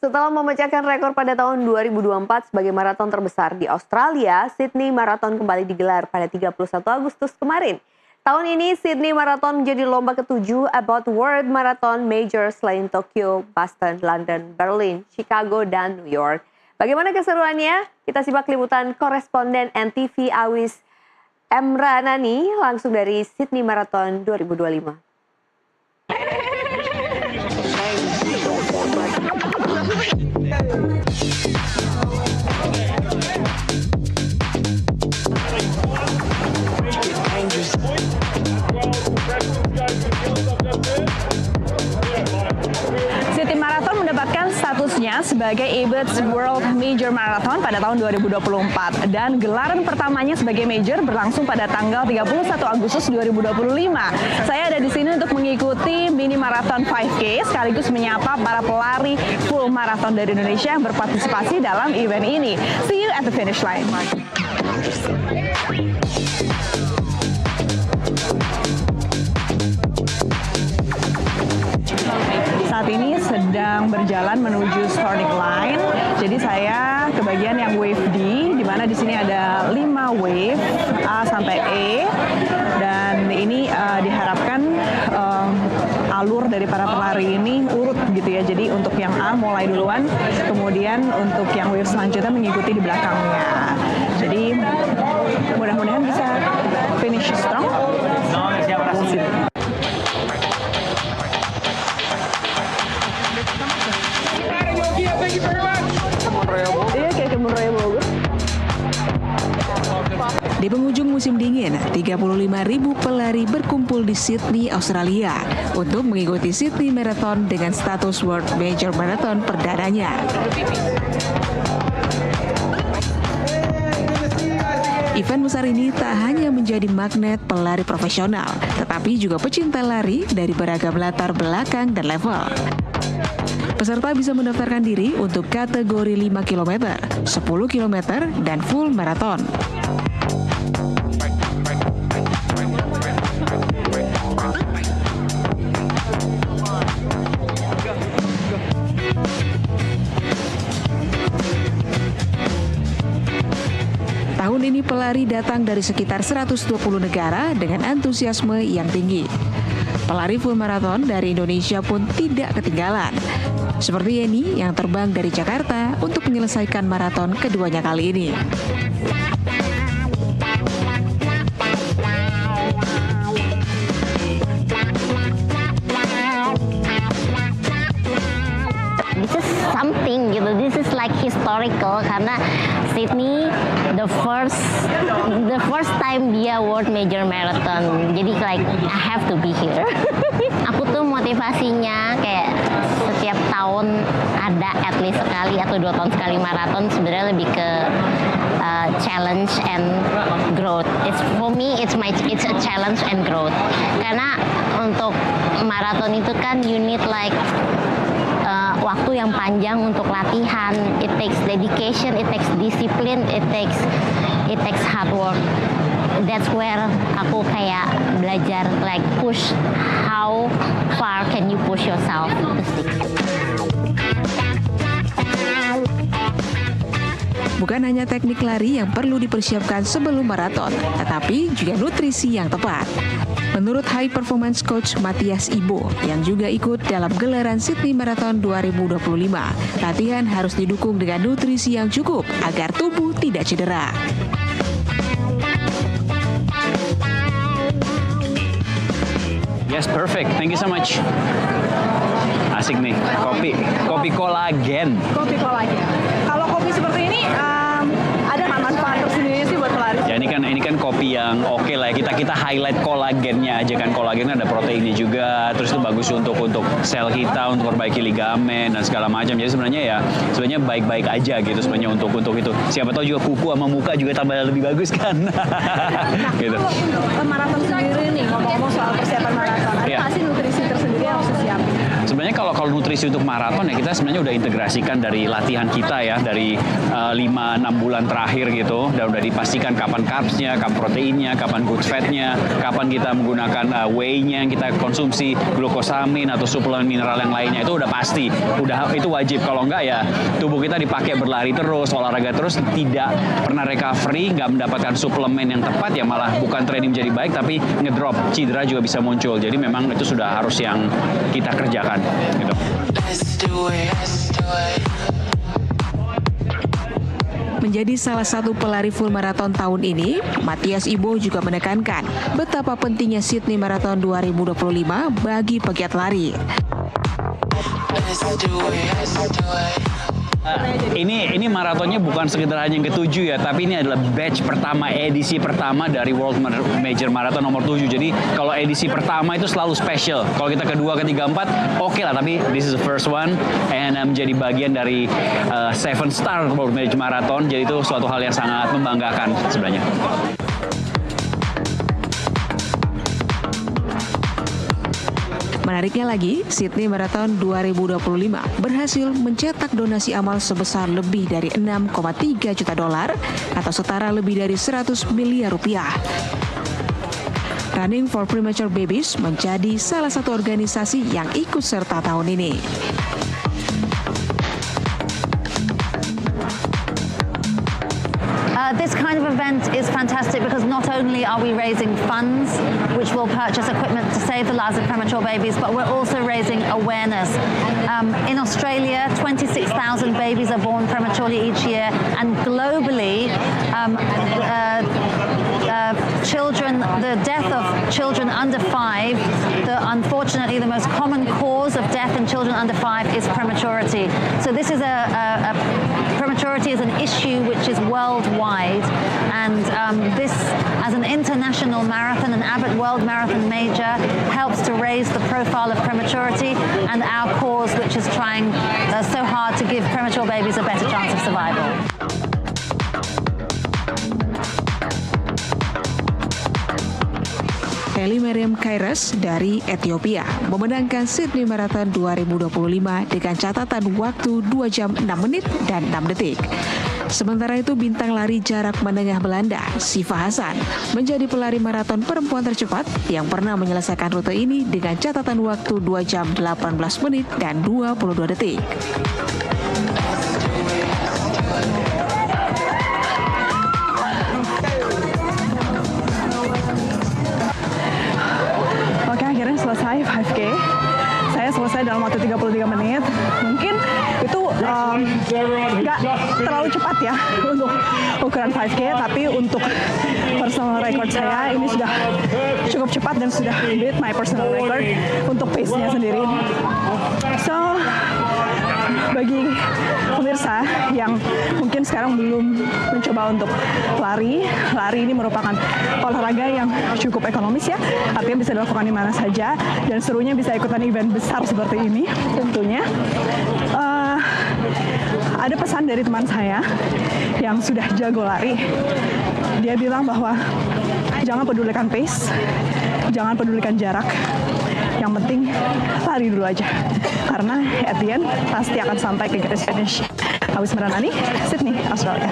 Setelah memecahkan rekor pada tahun 2024 sebagai maraton terbesar di Australia, Sydney Marathon kembali digelar pada 31 Agustus kemarin. Tahun ini Sydney Marathon menjadi lomba ketujuh About World Marathon Major selain Tokyo, Boston, London, Berlin, Chicago, dan New York. Bagaimana keseruannya? Kita simak liputan koresponden NTV Awis Emranani langsung dari Sydney Marathon 2025. Sydney Marathon mendapatkan statusnya sebagai Abbott's World Major Marathon pada tahun 2024 dan gelaran pertamanya sebagai major berlangsung pada tanggal 31 Agustus 2025. Saya ada di sini untuk mengikuti mini marathon 5K sekaligus menyapa para pelari full marathon dari Indonesia yang berpartisipasi dalam event ini. See you at the finish line. Saat ini sedang berjalan menuju starting line. Jadi saya ke bagian yang wave D, di mana di sini ada 5 wave A sampai E, dan ini diharapkan alur dari para pelari ini urut gitu ya. Jadi untuk yang A mulai duluan, kemudian untuk yang wave selanjutnya mengikuti di belakangnya. Jadi mudah-mudahan bisa finish strong. Di penghujung musim dingin, 35.000 pelari berkumpul di Sydney, Australia untuk mengikuti Sydney Marathon dengan status World Major Marathon perdananya. Event besar ini tak hanya menjadi magnet pelari profesional, tetapi juga pecinta lari dari beragam latar belakang dan level. Peserta bisa mendaftarkan diri untuk kategori 5 km, 10 km, dan full marathon. Tahun ini pelari datang dari sekitar 120 negara dengan antusiasme yang tinggi. Pelari full marathon dari Indonesia pun tidak ketinggalan. Seperti Yeni yang terbang dari Jakarta untuk menyelesaikan maraton keduanya kali ini. This is something gitu. This is like historical karena Sydney the first time dia World Major Marathon. Jadi like I have to be here. Aku tuh motivasinya kayak setiap tahun ada at least sekali atau 2 tahun sekali maraton, sebenarnya lebih ke challenge and growth. It's for me it's a challenge and growth. Karena untuk maraton itu kan you need like waktu yang panjang untuk latihan. It takes dedication, it takes discipline, it takes hard work. That's where aku kayak belajar like push how far can you push yourself. Bukan hanya teknik lari yang perlu dipersiapkan sebelum maraton, tetapi juga nutrisi yang tepat. Menurut High Performance Coach Matthias Ibo yang juga ikut dalam gelaran Sydney Marathon 2025, latihan harus didukung dengan nutrisi yang cukup agar tubuh tidak cedera. Yes, perfect. Thank you so much. Asik nih, kopi kolagen. Kopi kolagen. Kalau kopi seperti ini ada nggak manfaat tersendiri sih buat pelari? Ya ini kan kopi yang oke lah. Kita highlight kolagennya aja kan. Kolagen ada proteinnya juga. Terus itu bagus untuk sel kita, untuk perbaiki ligamen dan segala macam. Jadi sebenarnya baik-baik aja gitu sebenarnya untuk itu. Siapa tahu juga kuku sama muka juga tambah lebih bagus kan. Gitu. Kalau maraton sendiri nih, ngomong-ngomong soal persiapan maraton, ada nggak sih nutrisi tersendiri yang harus disiapin? Sebenarnya kalau nutrisi untuk maraton ya kita sebenarnya udah integrasikan dari latihan kita ya, dari 5-6 bulan terakhir gitu, dan udah dipastikan kapan carbs-nya, kapan proteinnya, kapan good fat-nya, kapan kita menggunakan whey-nya yang kita konsumsi, glukosamin atau suplemen mineral yang lainnya, itu udah pasti, itu wajib. Kalau enggak ya tubuh kita dipakai berlari terus, olahraga terus, tidak pernah recovery, nggak mendapatkan suplemen yang tepat, ya malah bukan training menjadi baik tapi ngedrop, cedera juga bisa muncul. Jadi memang itu sudah harus yang kita kerjakan gitu. Menjadi salah satu pelari full maraton tahun ini, Matthias Ibo juga menekankan betapa pentingnya Sydney Marathon 2025 bagi pegiat lari. Ini maratonnya bukan sekedar hanya yang ke-7 ya, tapi ini adalah batch pertama, edisi pertama dari World Major Marathon nomor 7. Jadi kalau edisi pertama itu selalu special. Kalau kita kedua, ketiga, 4, oke lah, tapi this is the first one and menjadi bagian dari 7 Star World Major Marathon. Jadi itu suatu hal yang sangat membanggakan sebenarnya. Menariknya lagi, Sydney Marathon 2025 berhasil mencetak donasi amal sebesar lebih dari 6,3 juta dolar atau setara lebih dari 100 miliar rupiah. Running for Premature Babies menjadi salah satu organisasi yang ikut serta tahun ini. This kind of event is fantastic because not only are we raising funds, which will purchase equipment to save the lives of premature babies, but we're also raising awareness. In Australia, 26,000 babies are born prematurely each year, and globally, the death of children under 5, unfortunately the most common cause of death in children under 5 is prematurity. So this is prematurity is an issue which is worldwide, and this, as an international marathon, an Abbott World Marathon Major, helps to raise the profile of prematurity and our cause, which is trying so hard to give premature babies a better chance of survival. Kelly Mariam Kairos dari Ethiopia memenangkan Sydney Marathon 2025 dengan catatan waktu 2 jam 6 menit dan 6 detik. Sementara itu bintang lari jarak menengah Belanda, Siva Hasan, menjadi pelari maraton perempuan tercepat yang pernah menyelesaikan rute ini dengan catatan waktu 2 jam 18 menit dan 22 detik. Akhirnya selesai 5K. Saya selesai dalam waktu 33 menit. Mungkin itu nggak terlalu cepat ya untuk ukuran 5K, tapi untuk personal record saya ini sudah cukup cepat dan sudah beat my personal record untuk pace-nya sendiri. So, bagi pemirsa yang mungkin sekarang belum mencoba untuk lari ini merupakan olahraga yang cukup ekonomis ya, artinya bisa dilakukan di mana saja dan serunya bisa ikutan event besar seperti ini tentunya. Ada pesan dari teman saya yang sudah jago lari. Dia bilang bahwa jangan pedulikan pace, jangan pedulikan jarak. Yang penting lari dulu aja. Karena at the end pasti akan sampai ke garis finish. Awis Meranani, Sydney, Australia.